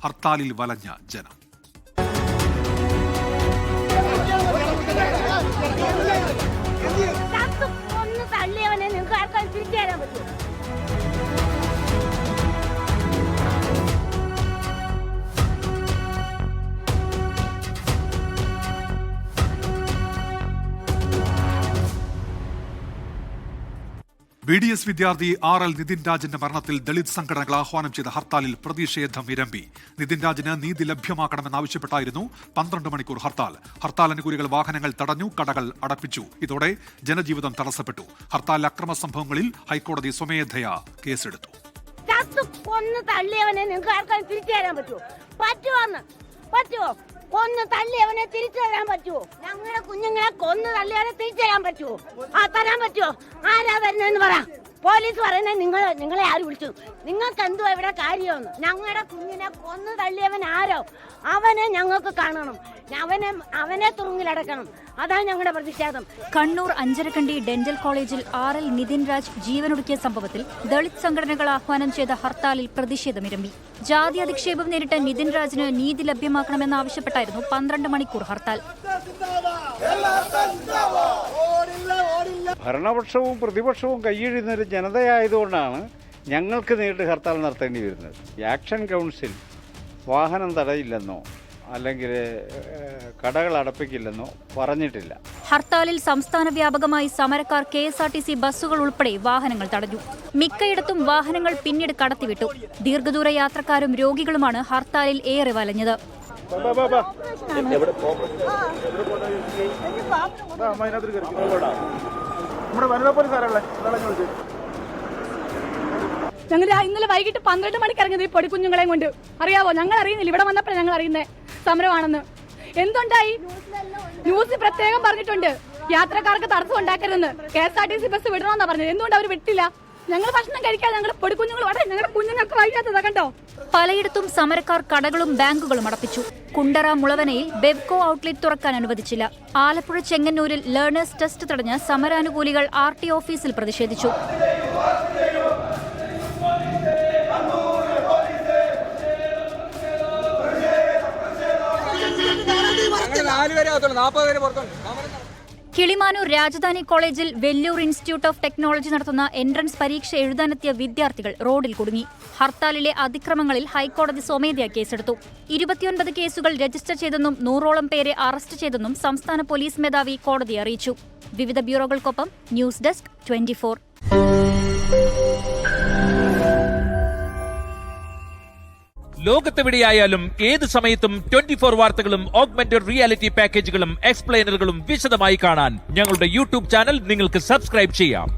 ഹർത്താലിൽ വലഞ്ഞ ജനം. BDS വിദ്യാർത്ഥി RL Nitin രാജിന്റെ മരണത്തിൽ ദളിത് സംഘടനകൾ ആഹ്വാനം ചെയ്ത ഹർത്താലിൽ പ്രതിഷേധം ഇരമ്പി. നിതിൻ രാജിന് നീതി ലഭ്യമാക്കണമെന്നാവശ്യപ്പെട്ടായിരുന്നു 12 മണിക്കൂർ ഹർത്താൽ. ഹർത്താൽ അനുകൂലികൾ വാഹനങ്ങൾ തടഞ്ഞു, കടകൾ അടപ്പിച്ചു. ഇതോടെ ജനജീവിതം തടസ്സപ്പെട്ടു. ഹർത്താൽ അക്രമ സംഭവങ്ങളിൽ ഹൈക്കോടതി സ്വമേധയാ കേസെടുത്തു. കൊന്ന് തള്ളിയവനെ തിരിച്ചു തരാൻ പറ്റുമോ? ഞങ്ങളുടെ കുഞ്ഞുങ്ങളെ കൊന്ന് തള്ളിയവനെ തിരിച്ചു തരാൻ പറ്റുമോ? തരാൻ പറ്റുമോ? ആരാ വരുന്നതെന്ന് പറ. പോലീസ് പറയുന്നത് നിങ്ങളെ ആര് വിളിച്ചു? നിങ്ങൾക്ക് എന്തുവാ ഇവിടെ കാര്യമെന്ന്? ഞങ്ങളുടെ കുഞ്ഞിനെ കൊന്ന് തള്ളിയവൻ ആരോ അവനെ ഞങ്ങൾക്ക് കാണണം. അവനെ തുറുങ്കിലടക്കണം. അതാണ് ഞങ്ങളുടെ പ്രതിഷേധം. കണ്ണൂർ അഞ്ചരക്കണ്ടി ഡെന്റൽ കോളേജിൽ RL നിതിൻ രാജ് ജീവനൊടുക്കിയ സംഭവത്തിൽ ദളിത് സംഘടനകൾ ആഹ്വാനം ചെയ്ത ഹർത്താലിൽ പ്രതിഷേധമിരമ്പി. ജാതി അധിക്ഷേപം നേരിട്ട നിതിൻ രാജിന് നീതി ലഭ്യമാക്കണമെന്നാവശ്യപ്പെട്ടായിരുന്നു 12 മണിക്കൂർ ഹർത്താൽ. ഭരണപക്ഷവും പ്രതിപക്ഷവും കൈയ്യഴിയുന്ന ഒരു ജനതയായതുകൊണ്ടാണ് ഞങ്ങൾക്ക് നേരിട്ട് ഹർത്താൽ നടത്തേണ്ടി വരുന്നത്. ആക്ഷൻ കൗൺസിൽ വാഹനം തടയില്ലെന്നോ അല്ലെങ്കിൽ കടകൾ അടപ്പിക്കില്ലെന്നോ പറഞ്ഞിട്ടില്ല. ഹർത്താലിൽ സംസ്ഥാന വ്യാപകമായി സമരക്കാർ KSRTC ബസ്സുകൾ ഉൾപ്പെടെ വാഹനങ്ങൾ തടഞ്ഞു. മിക്കയിടത്തും വാഹനങ്ങൾ പിന്നീട് കടത്തിവിട്ടു. ദീർഘദൂര യാത്രക്കാരും രോഗികളുമാണ് ഹർത്താലിൽ ഏറെ വലഞ്ഞത്. ഞങ്ങൾ ഇന്നലെ വൈകിട്ട് 12 മണിക്ക് ഇറങ്ങിയത് ഈ പൊടിക്കുഞ്ഞുങ്ങളെയും കൊണ്ട്. അറിയാവോ? ഞങ്ങൾ അറിയുന്നില്ല. ഇവിടെ വന്നപ്പോഴാണ് ഞങ്ങൾ അറിയുന്നത് സമരമാണെന്ന്. എന്തുണ്ടായി? ന്യൂസ് പ്രത്യേകം പറഞ്ഞിട്ടുണ്ട് യാത്രക്കാർക്ക് തടസ്സം ഉണ്ടാക്കരുതെന്ന്. KSRTC ബസ് വിടണമെന്നാ പറഞ്ഞത്. എന്തുകൊണ്ട് അവർ വിട്ടില്ല? ഞങ്ങൾ ഭക്ഷണം കഴിക്കാൻ ഞങ്ങളുടെ പൊടിക്കുഞ്ഞുങ്ങൾ ഞങ്ങളുടെ കുഞ്ഞുങ്ങൾക്ക് വൈകാത്തതാ കണ്ടോ. പലയിടത്തും സമരക്കാർ കടകളും ബാങ്കുകളും അടപ്പിച്ചു. കുണ്ടറ മുളവനയിൽ ബെവ്കോ ഔട്ട്ലെറ്റ് തുറക്കാൻ അനുവദിച്ചില്ല. ആലപ്പുഴ ചെങ്ങന്നൂരിൽ ലേണേഴ്സ് ടെസ്റ്റ് തടഞ്ഞ് സമരാനുകൂലികൾ RT ഓഫീസിൽ പ്രതിഷേധിച്ചു. കിളിമാനൂർ രാജധാനി കോളേജിൽ വെല്ലൂർ ഇൻസ്റ്റിറ്റ്യൂട്ട് ഓഫ് ടെക്നോളജി നടത്തുന്ന എൻട്രൻസ് പരീക്ഷ എഴുതാനെത്തിയ വിദ്യാർത്ഥികൾ റോഡിൽ കുടുങ്ങി. ഹർത്താലിലെ അതിക്രമങ്ങളിൽ ഹൈക്കോടതി സ്വമേധയാ കേസെടുത്തു. 29 കേസുകൾ രജിസ്റ്റർ ചെയ്തെന്നും 100ഓളം പേരെ അറസ്റ്റ് ചെയ്തെന്നും സംസ്ഥാന പോലീസ് മേധാവി കോടതിയെ അറിയിച്ചു. വിവിധ ബ്യൂറോകൾക്കൊപ്പം ന്യൂസ് ഡെസ്ക് 24. ലോകത്തെവിടെയായാലും ഏത് സമയത്തും 24 വാർത്തകളും ഓഗ്മെന്റഡ് റിയാലിറ്റി പാക്കേജുകളും എക്സ്പ്ലെയിനറുകളും വിശദമായി കാണാൻ ഞങ്ങളുടെ YouTube ചാനൽ നിങ്ങൾക്ക് സബ്സ്ക്രൈബ് ചെയ്യാം.